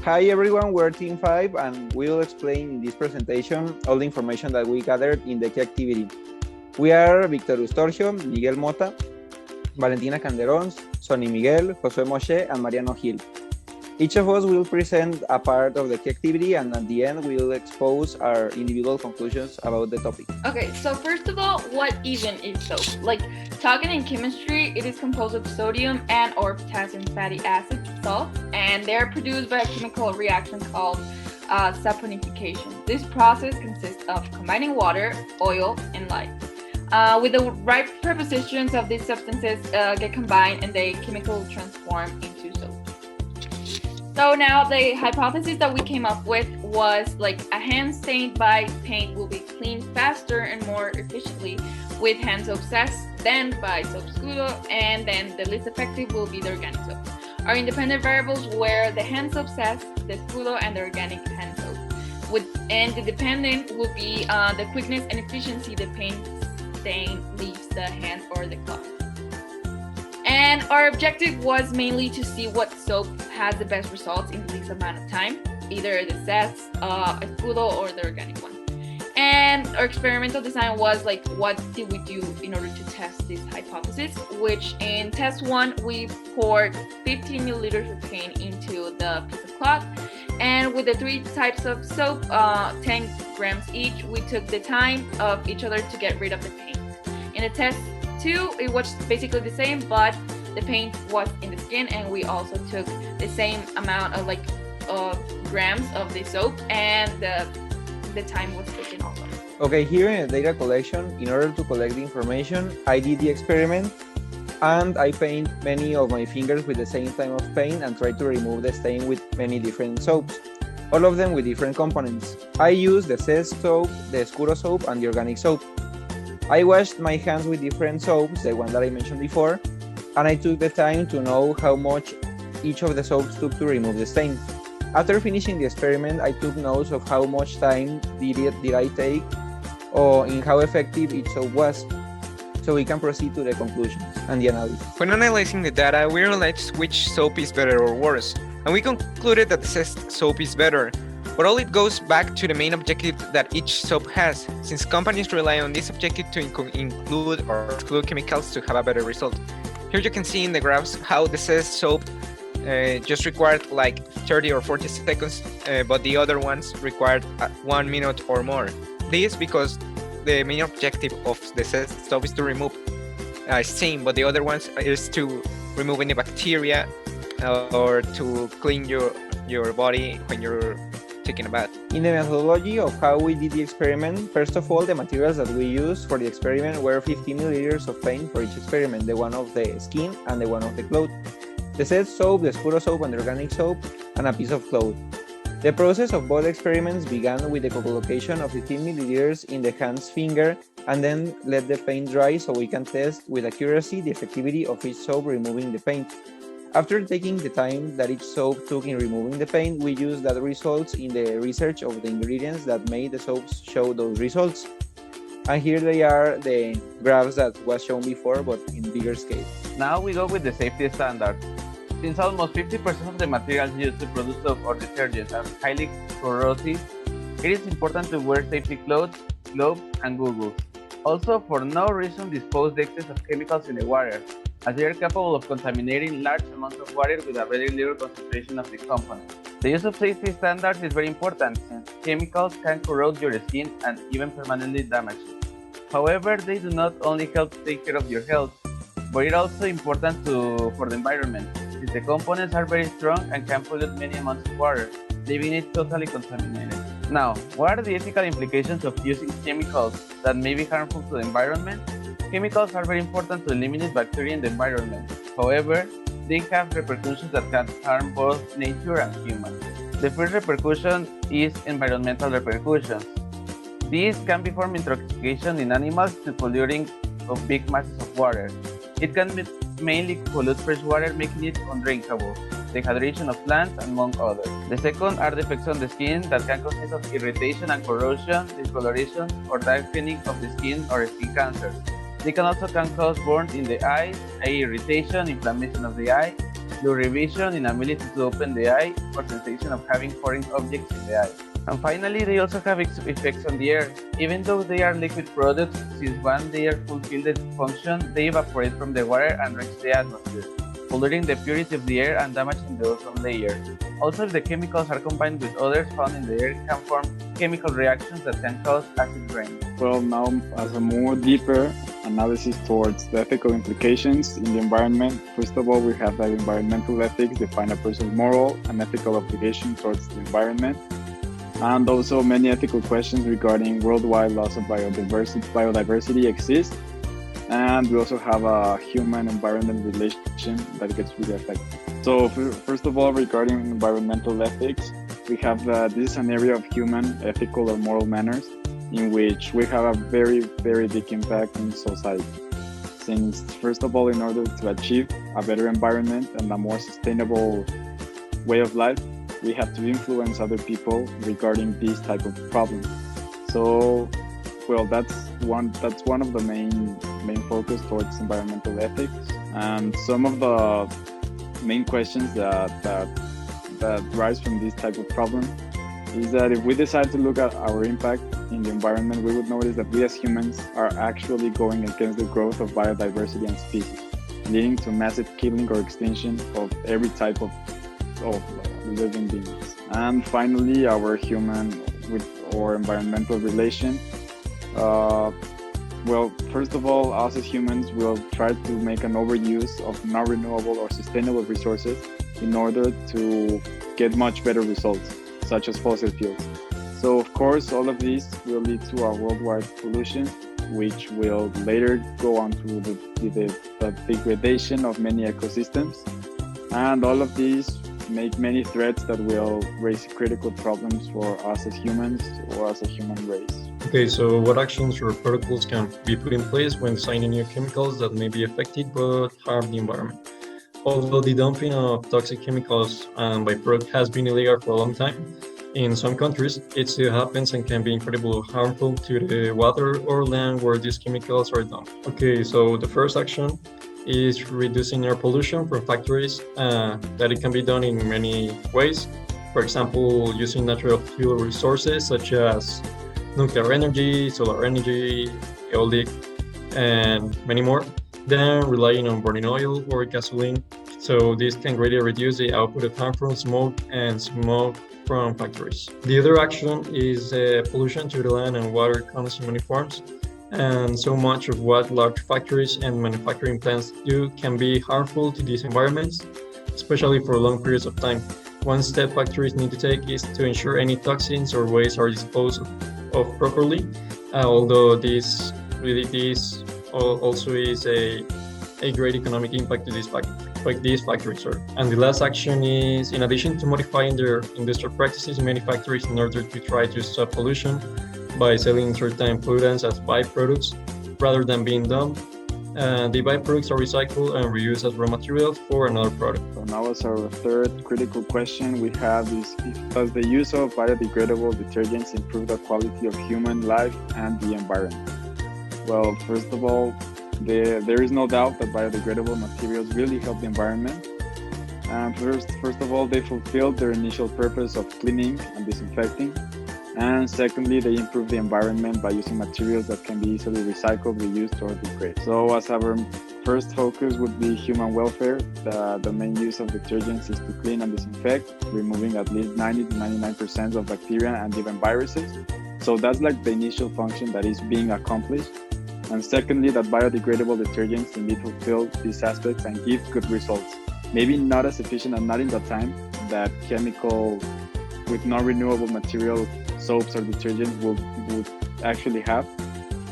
Hi everyone, we're Team 5 and we will explain in this presentation all the information that we gathered in the key activity. We are Víctor Ustorgio, Miguel Mota, Valentina Canderons, Sonny Miguel, José Moshe, and Mariano Gil. Each of us will present a part of the key activity and at the end we will expose our individual conclusions about the topic. Okay, so first of all, what even is soap? Like, talking in chemistry, it is composed of sodium and or potassium fatty acids, salts, and they're produced by a chemical reaction called saponification. This process consists of combining water, oil, and light. With the right prepositions of these substances get combined and they chemically transform into soap. So now the hypothesis that we came up with was like a hand stained by paint will be cleaned faster and more efficiently with hand soap zest than by soap scudo, and then the least effective will be the organic soap. Our independent variables were the hand soap zest, the scudo, and the organic hand soap. And the dependent will be the quickness and efficiency the paint stain leaves the hand or the cloth. And our objective was mainly to see what soap has the best results in the least amount of time, either the zest, escudo, or the organic one. And our experimental design was like, what did we do in order to test this hypothesis? Which in test 1, we poured 15 milliliters of paint into the piece of cloth. And with the 3 types of soap, 10 grams each, we took the time of each other to get rid of the paint. In the test 2, it was basically the same, but the paint was in the skin, and we also took the same amount of grams of the soap, and the time was taken also. Okay, here in the data collection, in order to collect the information, I did the experiment and I paint many of my fingers with the same type of paint and try to remove the stain with many different soaps, all of them with different components. I used the zest soap, the escudo soap, and the organic soap. I washed my hands with different soaps, the one that I mentioned before, and I took the time to know how much each of the soaps took to remove the stain. After finishing the experiment, I took notes of how much time did I take or in how effective each soap was, so we can proceed to the conclusions and the analysis. When analyzing the data, we realized which soap is better or worse, and we concluded that the zest soap is better. But all it goes back to the main objective that each soap has, since companies rely on this objective to include or exclude chemicals to have a better result. Here you can see in the graphs how the zest soap just required like 30 or 40 seconds, but the other ones required 1 minute or more. This because the main objective of the zest soap is to remove stain, but the other ones is to remove any bacteria or to clean your body when you're taking a bath. In the methodology of how we did the experiment, first of all, the materials that we used for the experiment were 50 milliliters of paint for each experiment, the one of the skin and the one of the cloth, the zest soap, the escudo soap, and the organic soap, and a piece of cloth. The process of both experiments began with the collocation of 15 milliliters in the hand's finger and then let the paint dry so we can test with accuracy the effectivity of each soap removing the paint. After taking the time that each soap took in removing the paint, we used that results in the research of the ingredients that made the soaps show those results. And here they are the graphs that was shown before, but in bigger scale. Now we go with the safety standards. Since almost 50% of the materials used to produce soap or detergents are highly corrosive, it is important to wear safety clothes, gloves, and goggles. Also, for no reason dispose the excess of chemicals in the water, as they are capable of contaminating large amounts of water with a very little concentration of the component. The use of safety standards is very important since chemicals can corrode your skin and even permanently damage it. However, they do not only help take care of your health, but it is also important for the environment, since the components are very strong and can pollute many amounts of water, leaving it totally contaminated. Now, what are the ethical implications of using chemicals that may be harmful to the environment? Chemicals are very important to eliminate bacteria in the environment. However, they have repercussions that can harm both nature and humans. The first repercussion is environmental repercussions. These can be from intoxication in animals to polluting of big masses of water. It can mainly pollute fresh water, making it undrinkable, dehydration of plants, among others. The second are defects on the skin that can consist of irritation and corrosion, discoloration, or darkening of the skin or skin cancer. They can cause burns in the eyes, eye irritation, inflammation of the eye, Lurivision, inability to open the eye, or sensation of having foreign objects in the eye. And finally, they also have effects on the air. Even though they are liquid products, since once they are fulfilled their function, they evaporate from the water and reach the atmosphere, polluting the purity of the air and damaging the ozone layer. Also, if the chemicals are combined with others found in the air, can form chemical reactions that can cause acid rain. Well, now as a more deeper analysis towards the ethical implications in the environment, first of all, we have that environmental ethics define a person's moral and ethical obligation towards the environment, and also many ethical questions regarding worldwide loss of biodiversity exist. And we also have a human-environment relation that gets really affected. So first of all, regarding environmental ethics, we have that this is an area of human, ethical, or moral manners in which we have a very, very big impact in society. Since, first of all, in order to achieve a better environment and a more sustainable way of life, we have to influence other people regarding these type of problems. So, well, that's one of the main focus towards environmental ethics. And some of the main questions that rise from this type of problem is that if we decide to look at our impact in the environment, we would notice that we as humans are actually going against the growth of biodiversity and species, leading to massive killing or extinction of every type of living beings. And finally, our human with or environmental relation. Well, first of all, us as humans will try to make an overuse of non-renewable or sustainable resources in order to get much better results, such as fossil fuels. So, of course, all of these will lead to a worldwide pollution, which will later go on to the degradation of many ecosystems. And all of these make many threats that will raise critical problems for us as humans or as a human race. Okay, so what actions or protocols can be put in place when designing new chemicals that may be effective but harm the environment? Although the dumping of toxic chemicals and byproduct has been illegal for a long time, in some countries it still happens and can be incredibly harmful to the water or land where these chemicals are dumped. Okay, so the first action is reducing air pollution from factories, that it can be done in many ways. For example, using natural fuel resources such as nuclear energy, solar energy, eolic, and many more, than relying on burning oil or gasoline. So this can greatly reduce the output of harmful smoke and smoke from factories. The other action is pollution to the land and water comes in many forms. And so much of what large factories and manufacturing plants do can be harmful to these environments, especially for long periods of time. One step factories need to take is to ensure any toxins or waste are disposed of properly, although this also is a great economic impact to these factories. And the last action is, in addition to modifying their industrial practices in many factories in order to try to stop pollution by selling certain pollutants as byproducts rather than being dumped, the byproducts are recycled and reused as raw materials for another product. So now as our third critical question we have is, does the use of biodegradable detergents improve the quality of human life and the environment? Well, first of all, there is no doubt that biodegradable materials really help the environment. And first of all, they fulfill their initial purpose of cleaning and disinfecting. And secondly, they improve the environment by using materials that can be easily recycled, reused, or degraded. So as our first focus would be human welfare, the main use of detergents is to clean and disinfect, removing at least 90 to 99% of bacteria and even viruses. So that's like the initial function that is being accomplished. And secondly, that biodegradable detergents indeed fulfill these aspects and give good results. Maybe not as efficient and not in the time that chemical with non-renewable material soaps or detergents would actually have,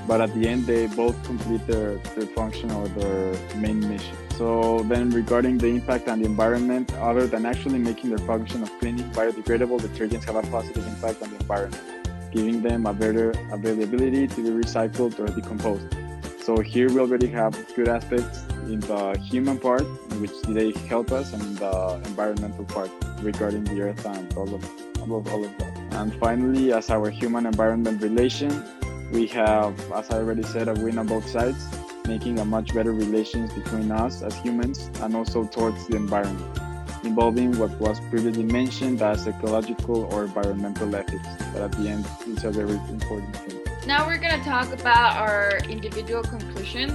but at the end they both complete their function or their main mission. So then regarding the impact on the environment, other than actually making their function of cleaning, biodegradable detergents have a positive impact on the environment, giving them a better availability to be recycled or decomposed. So here we already have good aspects in the human part, in which they help us, and the environmental part regarding the earth and all of that. And finally, as our human-environment relation, we have, as I already said, a win on both sides. making a much better relations between us as humans and also towards the environment, involving what was previously mentioned as ecological or environmental ethics. But at the end, it's a very important thing. Now we're gonna talk about our individual conclusions.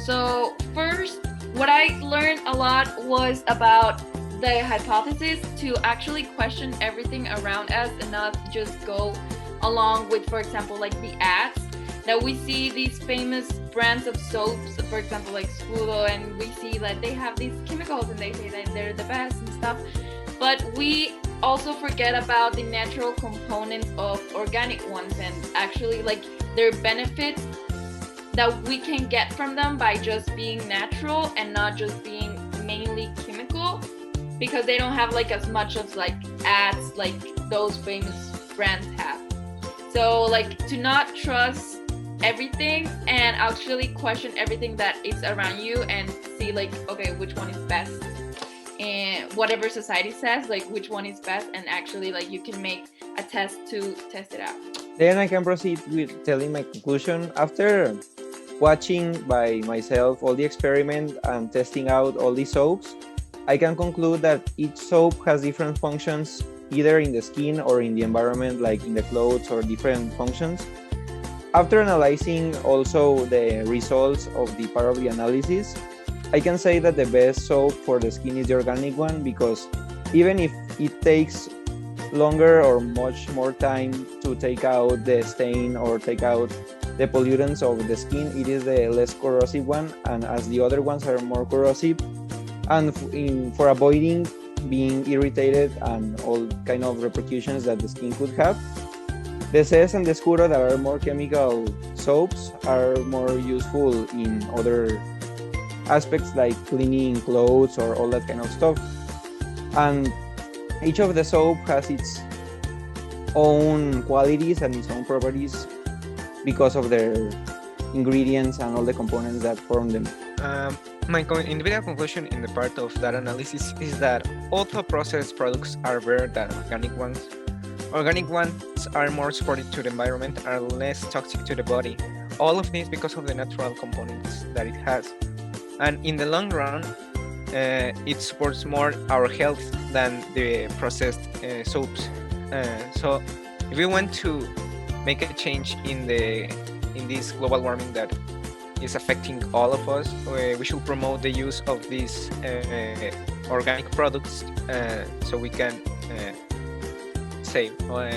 So first, what I learned a lot was about the hypothesis to actually question everything around us and not just go along with, for example, like the ads that we see these famous brands of soaps, for example, like Scudo, and we see that they have these chemicals and they say that they're the best and stuff. But we also forget about the natural components of organic ones and actually like their benefits that we can get from them by just being natural and not just being mainly chemical, because they don't have like as much as like ads like those famous brands have. So like to not trust everything and actually question everything that is around you and see like, okay, which one is best, and whatever society says, like which one is best, and actually like you can make a test to test it out. Then I can proceed with telling my conclusion. After watching by myself all the experiment and testing out all the soaps, I can conclude that each soap has different functions, either in the skin or in the environment, like in the clothes, or different functions. After analyzing also the results of the part of the analysis, I can say that the best soap for the skin is the organic one, because even if it takes longer or much more time to take out the stain or take out the pollutants of the skin, it is the less corrosive one, and as the other ones are more corrosive, and for avoiding being irritated and all kind of repercussions that the skin could have, the CES and the Scuro that are more chemical soaps are more useful in other aspects like cleaning clothes or all that kind of stuff. And each of the soap has its own qualities and its own properties because of their ingredients and all the components that form them. My individual conclusion in the part of that analysis is that ultra-processed products are better than organic ones. Organic ones are more supportive to the environment, are less toxic to the body. All of this because of the natural components that it has. And in the long run, it supports more our health than the processed soaps. So if we want to make a change in this global warming that is affecting all of us, we should promote the use of these organic products so we can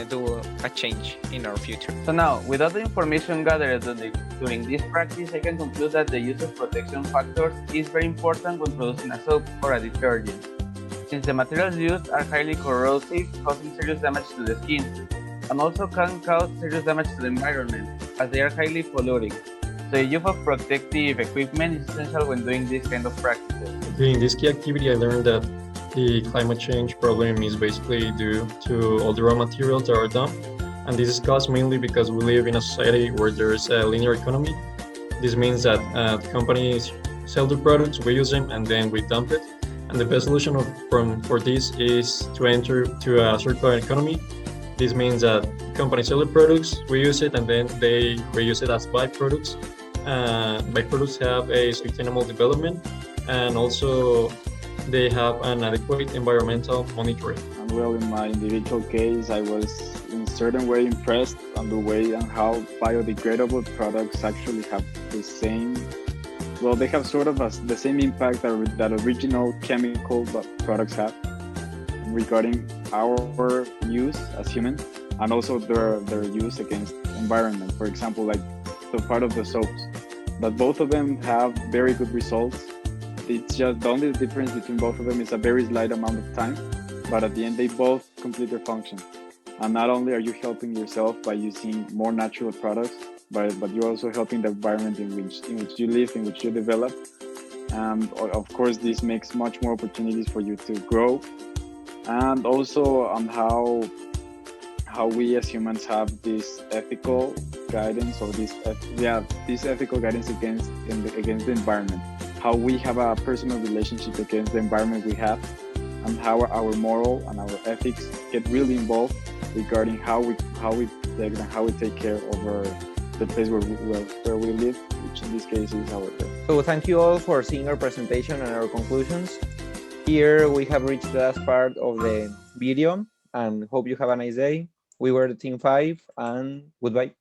do a change in our future. So now, with all the information gathered during this practice, I can conclude that the use of protection factors is very important when producing a soap or a detergent, since the materials used are highly corrosive, causing serious damage to the skin, and also can cause serious damage to the environment, as they are highly polluting. So the use of protective equipment is essential when doing this kind of practices. In this key activity, I learned that the climate change problem is basically due to all the raw materials that are dumped, and this is caused mainly because we live in a society where there is a linear economy. This means that companies sell their products, we use them, and then we dump it. And the best solution for this is to enter to a circular economy. This means that companies sell their products, we use it, and then they reuse it as byproducts. Byproducts have a sustainable development, and also they have an adequate environmental monitoring. And well, in my individual case, I was in a certain way impressed on the way and how biodegradable products actually have the same, well, they have sort of the same impact that original chemical products have regarding our use as humans, and also their use against environment. For example, like the part of the soaps, that both of them have very good results. It's just the only difference between both of them is a very slight amount of time, but at the end they both complete their function. And not only are you helping yourself by using more natural products, but you're also helping the environment in which you live, in which you develop. And of course, this makes much more opportunities for you to grow. And also on how we as humans have this ethical guidance, or this ethical guidance against the environment. How we have a personal relationship against the environment we have, and how our moral and our ethics get really involved regarding how we protect and how we take care of the place where we live, which in this case is our pet. So thank you all for seeing our presentation and our conclusions. Here we have reached the last part of the video and hope you have a nice day. We were the Team 5 and goodbye.